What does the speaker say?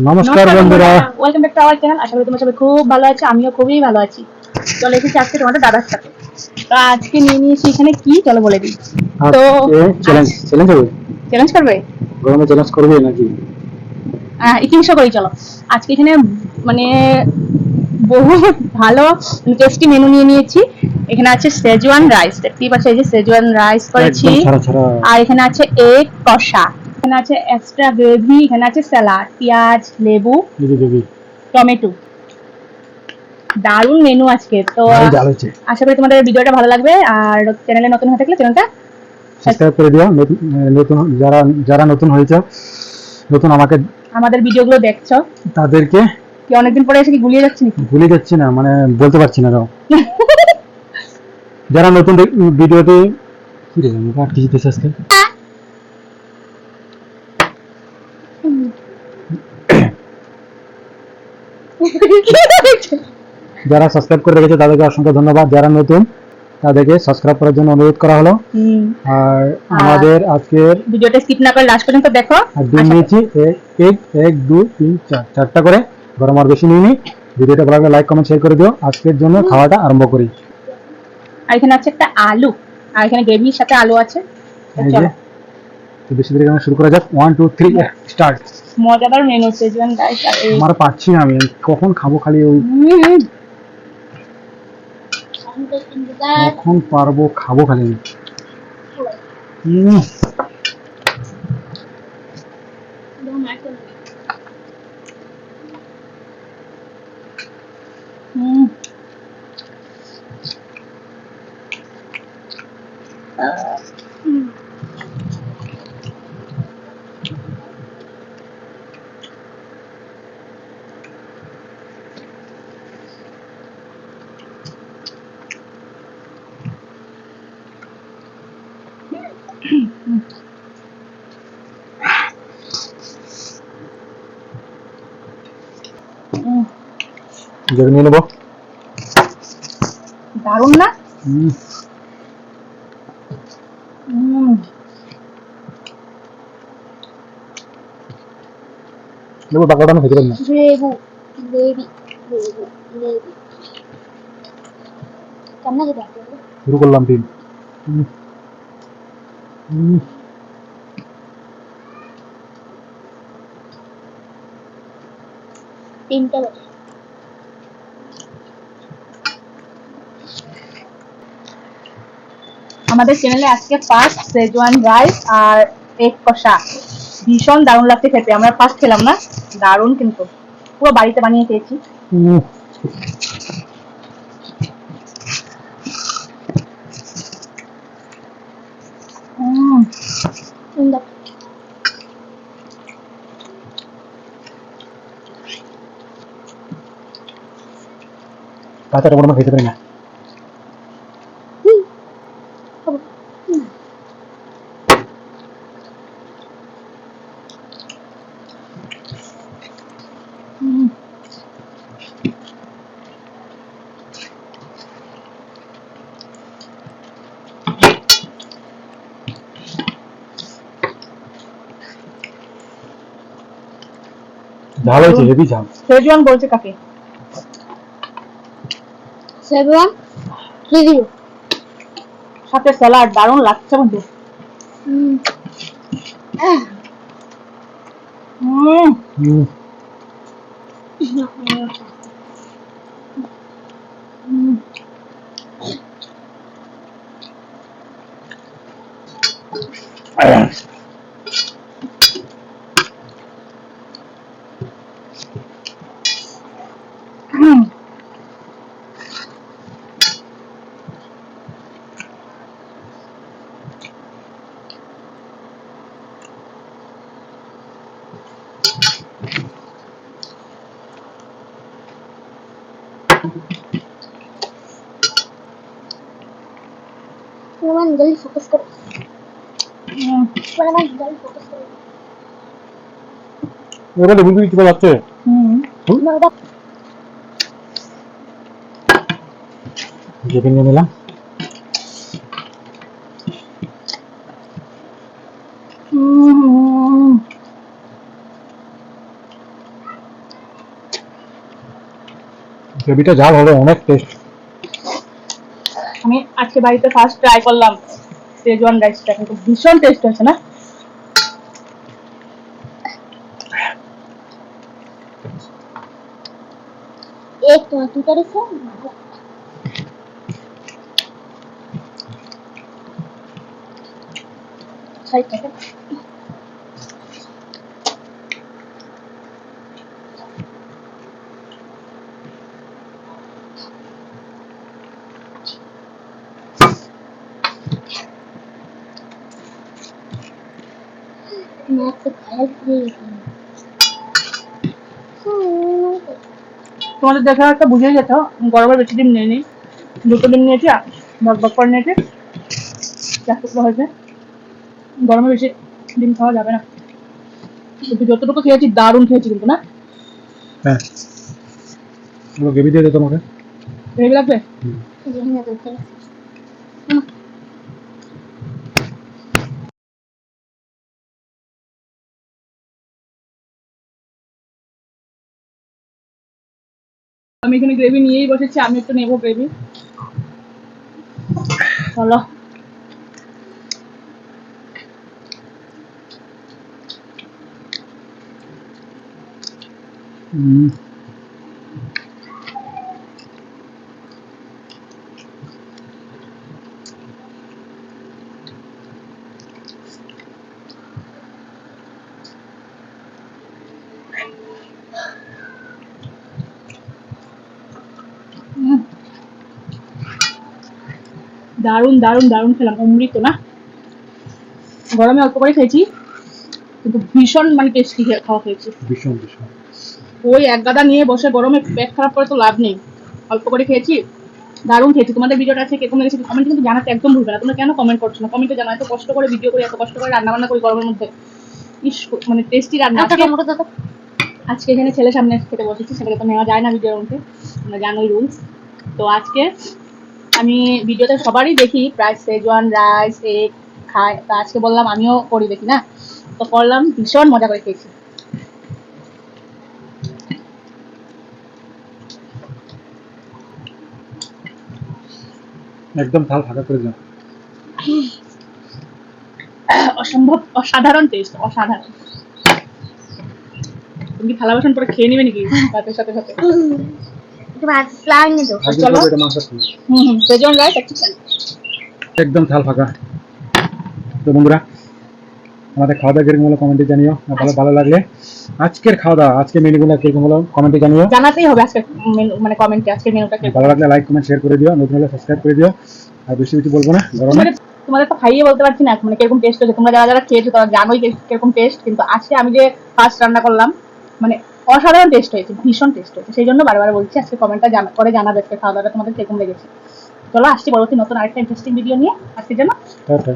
নমস্কার বন্ধুরা, welcome back to our channel. আশা করি তোমরা সবাই খুব ভালো আছো, আমিও খুবই ভালো আছি। চলো এসেছি আজকে তোমাদের দাদার সাথে। তো আজকে নিয়ে নিয়েছি এখানে কি, চলো বলে দিই। তো চ্যালেঞ্জ চ্যালেঞ্জ হবে। চ্যালেঞ্জ করবে, গরমে চ্যালেঞ্জ করবে নাকি? ইতিহাস করি চলো। আজকে এখানে মানে বহুত ভালো টেস্টি মেনু নিয়ে নিয়েছি। এখানে আছে সেজওয়ান রাইস, দেখতেই পাচ্ছ, এই যে সেজওয়ান রাইস করেছি। একদম ছাড়া ছাড়া। আর এখানে আছে এগ কষা, এখানে আছে এক্সট্রা গ্রেভি, এখানে আছে স্যালাড, পেঁয়াজ, লেবু, দিদি টমেটো। দারুণ মেনু আজকে। তো ভাই জাল হচ্ছে। আশা করি তোমাদের ভিডিওটা ভালো লাগবে। আর চ্যানেলে নতুন হয়ে থাকলে চ্যানেলটা সাবস্ক্রাইব করে দিও। নতুন যারা যারা নতুন হয়েছে, নতুন আমাদের ভিডিওগুলো দেখছো, তাদেরকে কি অনেকদিন পরে এসে কি গুলিয়ে যাচ্ছে নাকি? ভুলে যাচ্ছি না, মানে বলতে পারছি না। যারা নতুন ভিডিওতে কি রে মুখে আটকে যেতেছে আজকে। যারা সাবস্ক্রাইব করে রেখেছে তাদেরকে অসংখ্য ধন্যবাদ। যারা নতুন তাদেরকে সাবস্ক্রাইব করার জন্য অনুরোধ করা হলো। আর আমাদের আজকের ভিডিওটা স্কিপ না করে লাস্ট পর্যন্ত দেখো। আর ডিম নিয়েছি এক দুই তিন চারটা করে, গরম আর বেশি নিইনি। ভিডিওটা ভালো লাগলে লাইক কমেন্ট শেয়ার করে দিও। আজকের জন্য খাওয়াটা আরম্ভ করি। আর এখানে আছে একটা আলু, আর এখানে গ্রেভির সাথে আলু আছে। এই যে তো বেশি দেরি করে শুরু করা যাক। 1 2 3 স্টার্ট। মজাদার মেনু সেজওয়ান রাইস। আর আমার পাচ্ছি না, আমি কখন খাবো, খালি ওই কখন পারবো খাবো খালি। নিয়ে নেবো। দারুণ না? লেবু বাঁকাটা আমি খেতে পারি না। লেবু লেবি লেবু লেবি কেমন লাগে দেখো। শুরু করলাম টিম। তিনটা বাজে। আমাদের চ্যানেলে আজকে ফার্স্ট সেজওয়ান রাইস আর এগ কষা, ভীষণ দারুণ লাগছে খেতে। আমরা ফার্স্ট খেলাম না, দারুণ, কিন্তু পুরো বাড়িতে বানিয়ে খেয়েছি। কাঁচাটা বড় খেতে পারি না। ঝাল হয়েছে, হেভি ঝাল। সেজওয়ান বলছে কাকে? সেভেন রিভিউ সাথে স্যালাড, দারুণ লাগছে বন্ধু। Cuman jali fokus karo. Cuman jali fokus karo. ওটা লেবু দিয়ে চলে যাচ্ছে। Nada. যেটা নিয়ে নিলাম। গ্রেভিটা ঝাল হলো অনেক টেস্ট। আমি আজকে বাড়িতে ফার্স্ট ট্রাই করলাম সেজওয়ান রাইসটা, কিন্তু ভীষণ টেস্ট হয়েছে না? एक टमाटर का रसा सही है। मैं तो खाया তোমাদের দেখা একটা বুঝে যেত, গরমের বেশি ডিম নিয়ে নিই, দুটো ডিম নিয়েছি, বক করে নিয়েছি, 4 টুকরো হয়েছে। গরমে বেশি ডিম খাওয়া যাবে না, কিন্তু যতটুকু খেয়েছি দারুণ খেয়েছি কিন্তু না? হ্যাঁ, ওগুলো গ্রেভি দিয়ে দে তোমাকে। গ্রেভি লাগবে? देखने दो चलो। আমি এখানে গ্রেভি নিয়েই বসেছি, আমি একটু নেবো গ্রেভি। চলো। দারুণ দারুণ দারুণ খেলাম, অমৃত না? গরমে অল্প করে খেয়েছি, কিন্তু ভীষণ মানে টেস্টি খাওয়া খেয়েছি। ভীষণ ভীষণ। ওই এক গাদা নিয়ে বসে গরমে পেট খারাপ করে তো লাভ নেই, অল্প করে খেয়েছি, দারুণ খেয়েছি। তোমাদের ভিডিওটা আছে কেমন লেগেছে কমেন্টে কিন্তু জানাতে একদম ভুলবে না। তোমরা কেন কমেন্ট করছো না? কমেন্টে জানাও। এত কষ্ট করে ভিডিও করি, এত কষ্ট করে রান্না বান্না করি গরমের মধ্যে, ইস মানে টেস্টি রান্না। আজকে এখানে ছেলে সামনে খেতে বসেছি, সেটাকে তো নেওয়া যায় না ভিডিওর মধ্যে, তোমরা জানোই রুলস। তো আজকে আমি ভিডিওতে সবারই দেখি প্রায় সেজওয়ান রাইস এগ খায়, তা আজকে বললাম আমিও করি দেখি না, তো করলাম, ভীষণ মজা করে খেয়েছি। একদম থাল ফাঁকা করে দাও। অসম্ভব অসাধারণ টেস্ট, অসাধারণ। তুমি কি থালা বাসন পরে খেয়ে নেবে নাকি ভাতের সাথে সাথে? इसके बाद लाएंगे दो আগে চলো। তো এটা মাছ আছে। সেজওয়ান রাইস একদম থাল ফাঁকা। তো বন্ধুরা, আমাদের খাওয়া দাওয়া কিরকম হলো কমেন্টে জানিও। আর ভালো ভালো লাগলে আজকের খাওয়া দাওয়া, আজকের মেনুগুলো কিরকম হলো কমেন্টে জানিও। জানাতেই হবে আজকে মেনু, মানে কমেন্টে আজকে মেনুটা কি। ভালো লাগলে লাইক কমেন্ট শেয়ার করে দিও, নতুন হলে সাবস্ক্রাইব করে দিও। আর বেশি কিছু বলবো না, গরমে তোমাদের তো খাইয়ে বলতে পারছি না মানে কিরকম টেস্ট হয়েছে। তোমরা যারা যারা খেয়েছো তারা জানোই কিরকম টেস্ট, কিন্তু আজকে আমি যে ফার্স্ট রান্না করলাম, মানে অসাধারণ টেস্ট হয়েছে, ভীষণ টেস্ট হয়েছে। সেই জন্য বারবার বলছি আজকে কমেন্টটা করে জানাবে আজকে খাওয়া দাওয়াটা তোমাদের কিরকম লেগেছে। চলো আসছি পরবর্তী নতুন আরেকটা ইন্টারেস্টিং ভিডিও নিয়ে। আজকের জন্য টাটা।